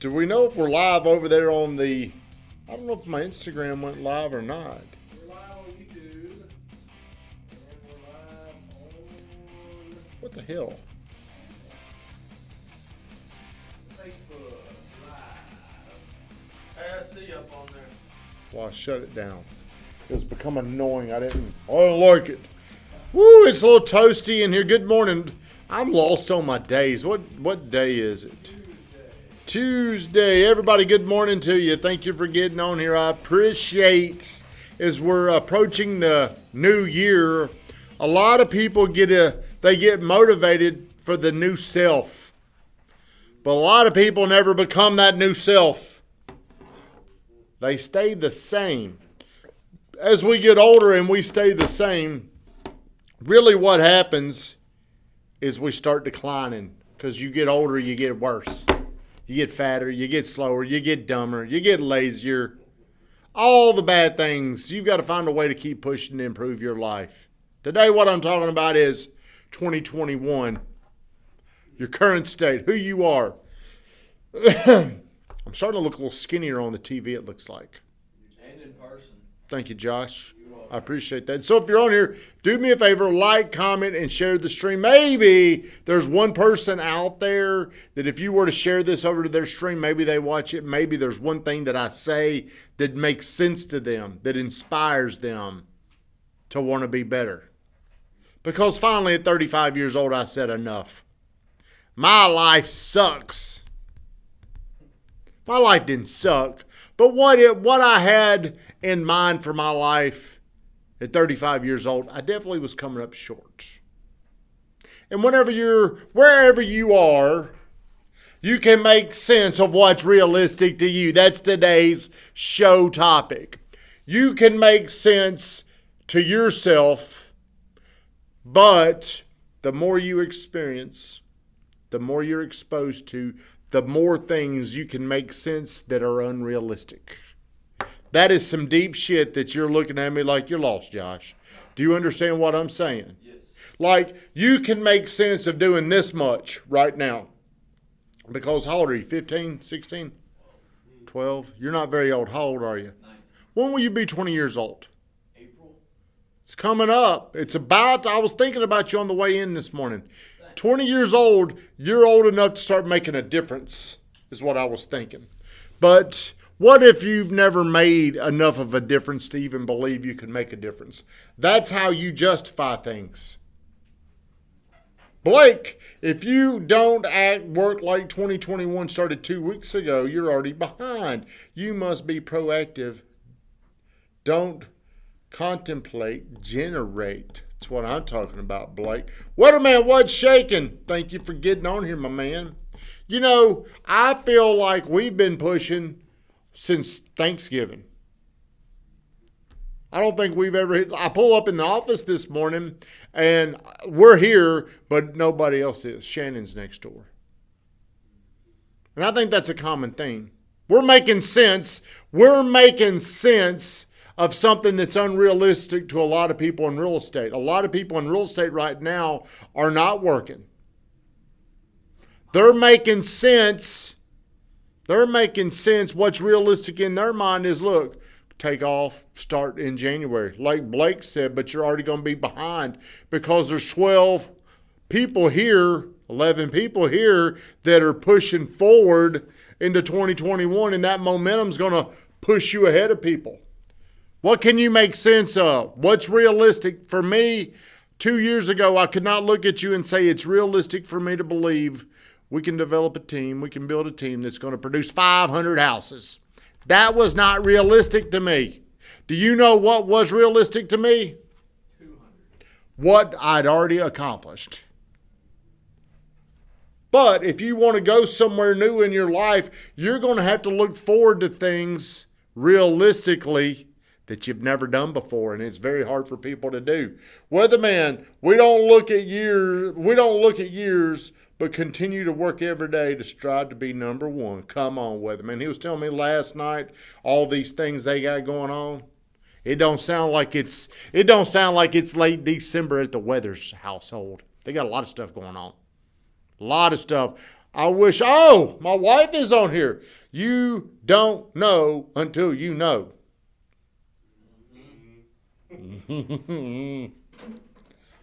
Do we know if we're live over there on the... I don't know if my Instagram went live or not. We're live on YouTube. And we're live on... What the hell? Facebook Live. I see you up on there. Well, I shut it down. It's become annoying. I don't like it. Woo, it's a little toasty in here. Good morning. I'm lost on my days. What day is it? Tuesday. Everybody, good morning to you. Thank you for getting on here. I appreciate, as we're approaching the new year, a lot of people get motivated for the new self. But a lot of people never become that new self. They stay the same. As we get older and we stay the same, really what happens is we start declining. Because you get older, you get worse. You get fatter, you get slower, you get dumber, you get lazier. All the bad things. You've got to find a way to keep pushing to improve your life. Today what I'm talking about is 2021. Your current state, who you are. I'm starting to look a little skinnier on the TV, it looks like. And in person. Thank you, Josh. I appreciate that. So if you're on here, do me a favor, like, comment, and share the stream. Maybe there's one person out there that if you were to share this over to their stream, maybe they watch it. Maybe there's one thing that I say that makes sense to them, that inspires them to want to be better. Because finally at 35 years old, I said enough. My life sucks. My life didn't suck. But what I had in mind for my life at 35 years old, I definitely was coming up short. And wherever you are, you can make sense of what's realistic to you. That's today's show topic. You can make sense to yourself, but the more you experience, the more you're exposed to, the more things you can make sense that are unrealistic. That is some deep shit that you're looking at me like you're lost, Josh. Do you understand what I'm saying? Yes. Like, you can make sense of doing this much right now. Because how old are you? 15, 16, 12? You're not very old. How old are you? 9. When will you be 20 years old? April. It's coming up. I was thinking about you on the way in this morning. 20 years old, you're old enough to start making a difference, is what I was thinking. But what if you've never made enough of a difference to even believe you can make a difference? That's how you justify things. Blake, if you don't work like 2021 started 2 weeks ago, you're already behind. You must be proactive. Don't contemplate, generate. That's what I'm talking about, Blake. Weatherman, what's shaking? Thank you for getting on here, my man. You know, I feel like we've been pushing since Thanksgiving. I don't think we've ever hit. I pull up in the office this morning and we're here, but nobody else is. Shannon's next door. And I think that's a common thing. We're making sense. We're making sense of something that's unrealistic to a lot of people in real estate. A lot of people in real estate right now are not working. They're making sense. What's realistic in their mind is, look, take off, start in January. Like Blake said, but you're already going to be behind because there's 12 people here, 11 people here that are pushing forward into 2021, and that momentum's going to push you ahead of people. What can you make sense of? What's realistic? For me, 2 years ago, I could not look at you and say it's realistic for me to believe we can develop a team, we can build a team that's going to produce 500 houses. That was not realistic to me. Do you know what was realistic to me? 200. What I'd already accomplished. But if you want to go somewhere new in your life, you're going to have to look forward to things realistically that you've never done before, and it's very hard for people to do. Weatherman, we don't look at years, but continue to work every day to strive to be number one. Come on, Weatherman. He was telling me last night all these things they got going on. It don't sound like it's late December at the Weathers household. They got a lot of stuff going on. A lot of stuff. I wish, oh, my wife is on here. You don't know until you know.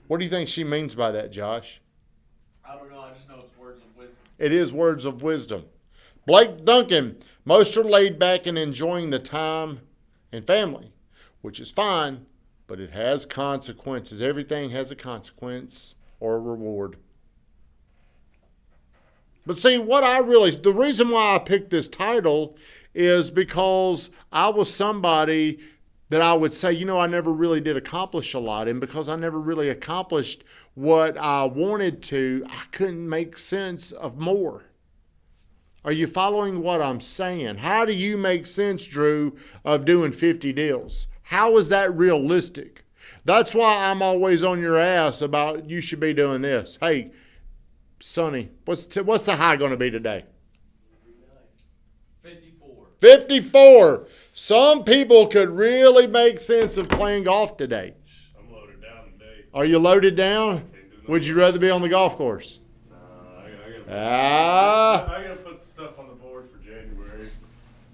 What do you think she means by that, Josh? I don't know. I just know it's words of wisdom. It is words of wisdom. Blake Duncan, most are laid back and enjoying the time and family, which is fine, but it has consequences. Everything has a consequence or a reward. But see, the reason why I picked this title is because I was somebody that I would say, I never really did accomplish a lot. And because I never really accomplished what I wanted to, I couldn't make sense of more. Are you following what I'm saying? How do you make sense, Drew, of doing 50 deals? How is that realistic? That's why I'm always on your ass about you should be doing this. Hey, Sonny, what's the high going to be today? 54. 54. Some people could really make sense of playing golf today. I'm loaded down today. Are you loaded down? Would you rather be on the golf course? I gotta put some stuff on the board for January.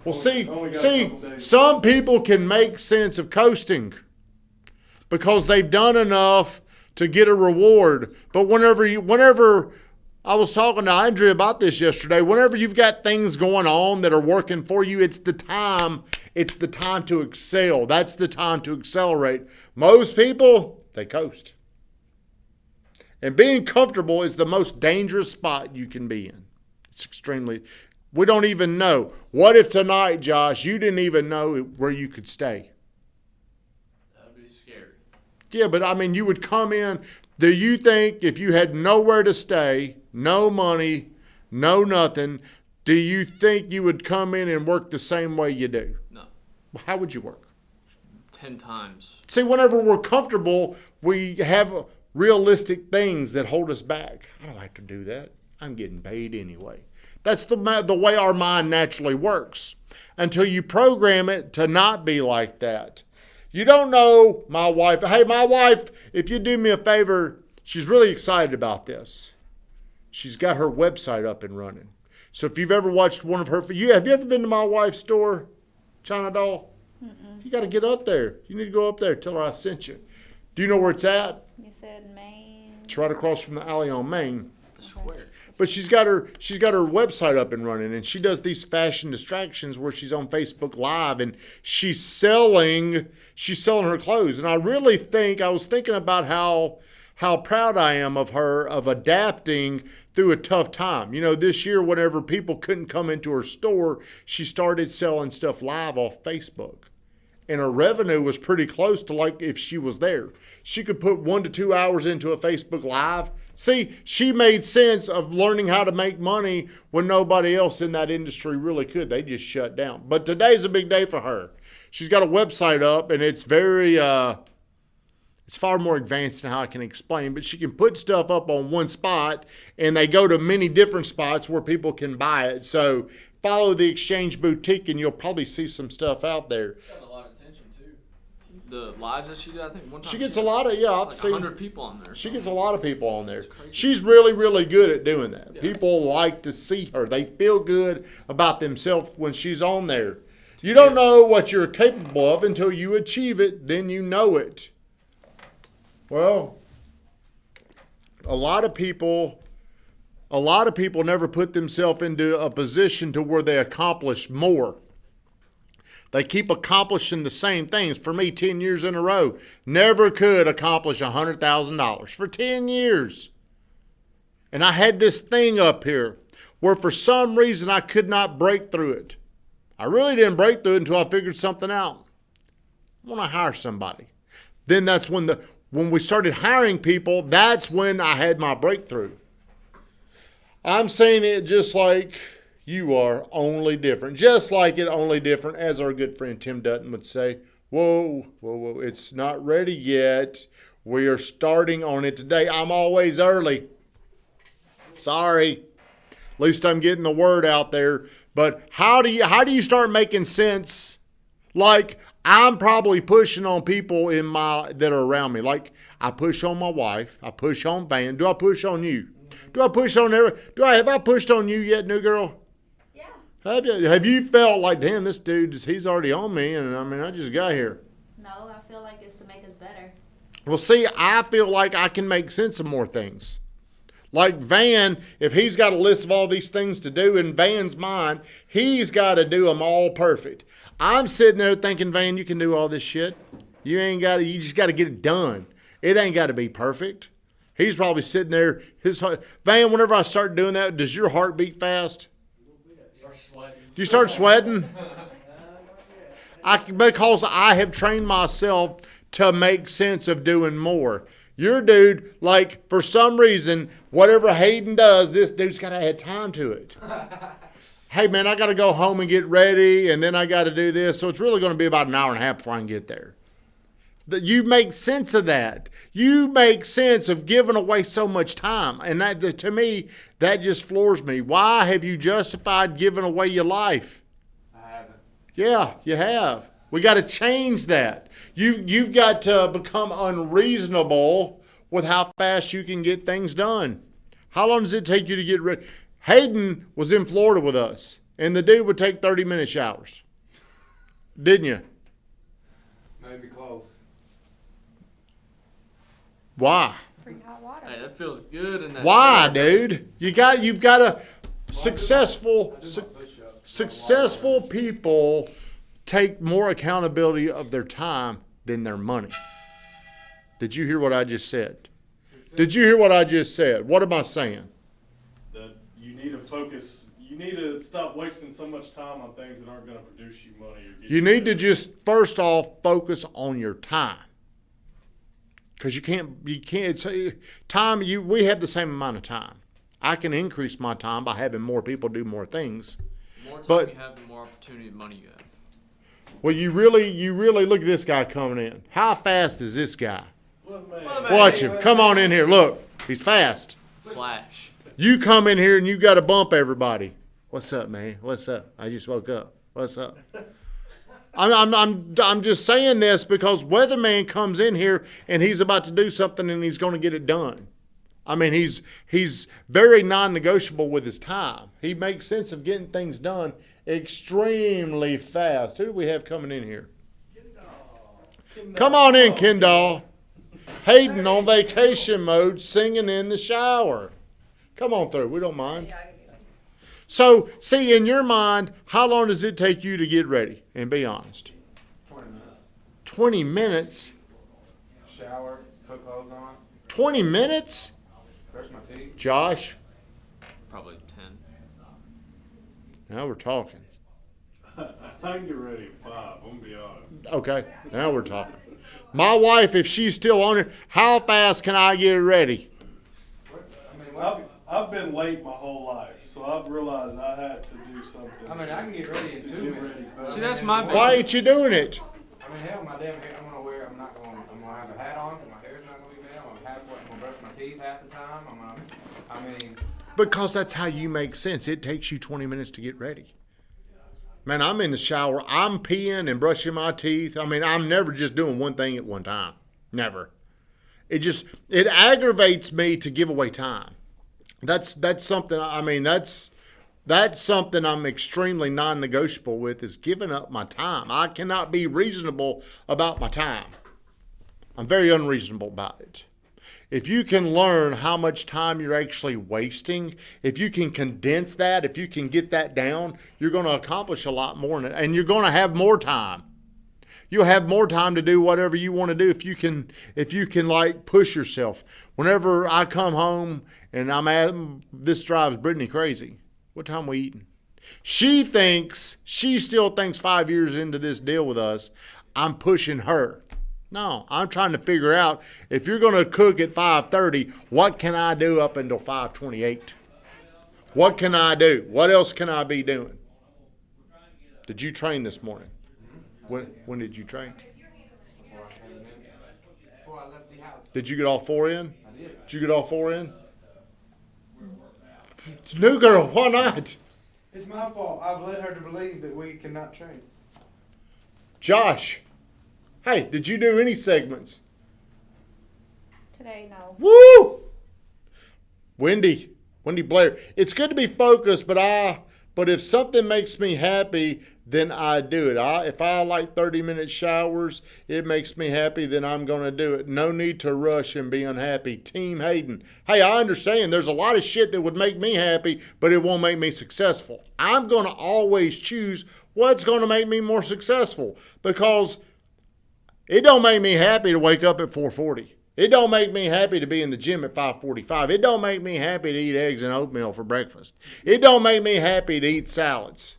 Well, Only got a couple days. some people can make sense of coasting because they've done enough to get a reward. But whenever I was talking to Andrea about this yesterday, whenever you've got things going on that are working for you, it's the time to excel. That's the time to accelerate. Most people, they coast. And being comfortable is the most dangerous spot you can be in. It's we don't even know. What if tonight, Josh, you didn't even know where you could stay? That'd be scary. Yeah, but you would come in. Do you think if you had nowhere to stay, no money, no nothing, do you think you would come in and work the same way you do? No. How would you work? 10 times. See, whenever we're comfortable, we have realistic things that hold us back. I don't like to do that. I'm getting paid anyway. That's the way our mind naturally works until you program it to not be like that. You don't know my wife. Hey, my wife, if you do me a favor, she's really excited about this. She's got her website up and running. So if you've ever watched one of her, have you ever been to my wife's store, China Doll? Mm-mm. You got to get up there. You need to go up there. Tell her I sent you. Do you know where it's at? You said Maine. It's right across from the alley on Main. The square. But she's got her website up and running, and she does these fashion distractions where she's on Facebook Live and she's selling her clothes. And I really think I was thinking about how proud I am of her of adapting through a tough time. This year, whenever people couldn't come into her store, she started selling stuff live off Facebook. And her revenue was pretty close to like if she was there. She could put 1 to 2 hours into a Facebook Live. See, she made sense of learning how to make money when nobody else in that industry really could. They just shut down. But today's a big day for her. She's got a website up, and it's it's far more advanced than how I can explain. But she can put stuff up on one spot, and they go to many different spots where people can buy it. So follow the Exchange Boutique, and you'll probably see some stuff out there. Got a lot of attention too. The lives that she did, I think one time She gets a lot of, I've like seen 100 people on there. She gets a lot of people on there. crazy. She's really, really good at doing that. Yeah. People like to see her. They feel good about themselves when she's on there. You don't know what you're capable of until you achieve it, then you know it. Well, a lot of people never put themselves into a position to where they accomplish more. They keep accomplishing the same things. For me, 10 years in a row, never could accomplish $100,000 for 10 years. And I had this thing up here where for some reason I could not break through it. I really didn't break through it until I figured something out. I want to hire somebody. Then that's when we started hiring people, that's when I had my breakthrough. I'm saying it just like you are, only different. Just like it, only different, as our good friend Tim Dutton would say. Whoa, it's not ready yet. We are starting on it today. I'm always early. Sorry. At least I'm getting the word out there. But how do you start making sense? Like, I'm probably pushing on people that are around me. Like, I push on my wife. I push on Van. Do I push on you? Do I push on every? Have I pushed on you yet, new girl? Yeah. Have you? Have you felt like, damn, this dude, he's already on me, and I mean, I just got here. No, I feel like it's to make us better. Well, see, I feel like I can make sense of more things. Like Van, if he's got a list of all these things to do in Van's mind, he's got to do them all perfect. I'm sitting there thinking, Van, you can do all this shit. You ain't got to. You just got to get it done. It ain't got to be perfect. He's probably sitting there. Van, whenever I start doing that, does your heart beat fast? Start sweating. Do you start sweating? Because I have trained myself to make sense of doing more. Your dude, like, for some reason, whatever Hayden does, this dude's got to add time to it. Hey, man, I got to go home and get ready, and then I got to do this. So it's really going to be about an hour and a half before I can get there. You make sense of that. You make sense of giving away so much time. And that, to me, that just floors me. Why have you justified giving away your life? I haven't. Yeah, you have. We got to change that. You've got to become unreasonable with how fast you can get things done. How long does it take you to get ready? Hayden was in Florida with us, and the dude would take 30-minute showers. Didn't you? Maybe close. Why? Free hot water. Hey, that feels good in that. Why, dude? You've got a successful people take more accountability of their time than their money. Did you hear what I just said? Did you hear what I just said? What am I saying? That you need to focus. You need to stop wasting so much time on things that aren't going to produce you money. Or get You need to just first off focus on your time. Because you can't say time. We have the same amount of time. I can increase my time by having more people do more things. The more time But- you have, the more opportunity and money you have. Well, you really look at this guy coming in. How fast is this guy? Look, man. Watch him. Come on in here. Look, he's fast. Flash. You come in here and you got to bump everybody. What's up, man? What's up? I just woke up. What's up? I'm just saying this because Weatherman comes in here and he's about to do something and he's going to get it done. I mean, he's very non-negotiable with his time. He makes sense of getting things done extremely fast. Who do we have coming in here? Come on in, Kendall. Hayden on vacation mode, singing in the shower. Come on through. We don't mind. So, see, in your mind, how long does it take you to get ready? And be honest. 20 minutes. 20 minutes? Shower, put clothes on, 20 minutes? brush my teeth. Josh, Probably 10. now we're talking. I can get ready at 5. I'm going to be honest. Okay, now we're talking. My wife, if she's still on it, how fast can I get ready? I've been late my whole life, so I've realized I had to do something. I mean, I can get ready in 2 minutes. But See, that's my big- Why ain't you doing it? I mean, hell, my damn hair. I'm gonna have a hat on. My hair's not gonna be made. I'm gonna brush my teeth half the time. Because that's how you make sense. It takes you 20 minutes to get ready. Man, I'm in the shower. I'm peeing and brushing my teeth. I mean, I'm never just doing one thing at one time. Never. It aggravates me to give away time. That's something, I mean, that's something I'm extremely non-negotiable with, is giving up my time. I cannot be reasonable about my time. I'm very unreasonable about it. If you can learn how much time you're actually wasting, if you can condense that, if you can get that down, you're going to accomplish a lot more, and you're going to have more time. You'll have more time to do whatever you want to do if you can like push yourself. Whenever I come home and this drives Brittany crazy. What time we eating? She still thinks 5 years into this deal with us, I'm pushing her. No, I'm trying to figure out, if you're going to cook at 5:30, what can I do up until 5:28? What can I do? What else can I be doing? Did you train this morning? When did you train? Before I left the house. Did you get all 4 in? I did. Did you get all 4 in? It's new girl. Why not? It's my fault. I've led her to believe that we cannot train. Josh. Hey, did you do any segments? Today, no. Woo! Wendy Blair. It's good to be focused, but if something makes me happy, then I do it. If I like 30-minute showers, it makes me happy, then I'm going to do it. No need to rush and be unhappy. Team Hayden. Hey, I understand there's a lot of shit that would make me happy, but it won't make me successful. I'm going to always choose what's going to make me more successful, because it don't make me happy to wake up at 4:40. It don't make me happy to be in the gym at 5:45. It don't make me happy to eat eggs and oatmeal for breakfast. It don't make me happy to eat salads.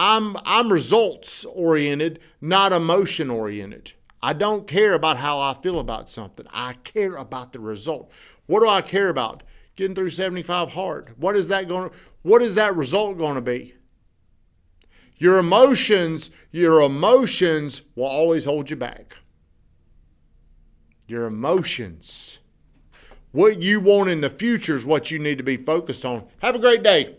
I'm results oriented, not emotion oriented. I don't care about how I feel about something. I care about the result. What do I care about? Getting through 75 hard. What is that result going to be? Your emotions will always hold you back. Your emotions. What you want in the future is what you need to be focused on. Have a great day.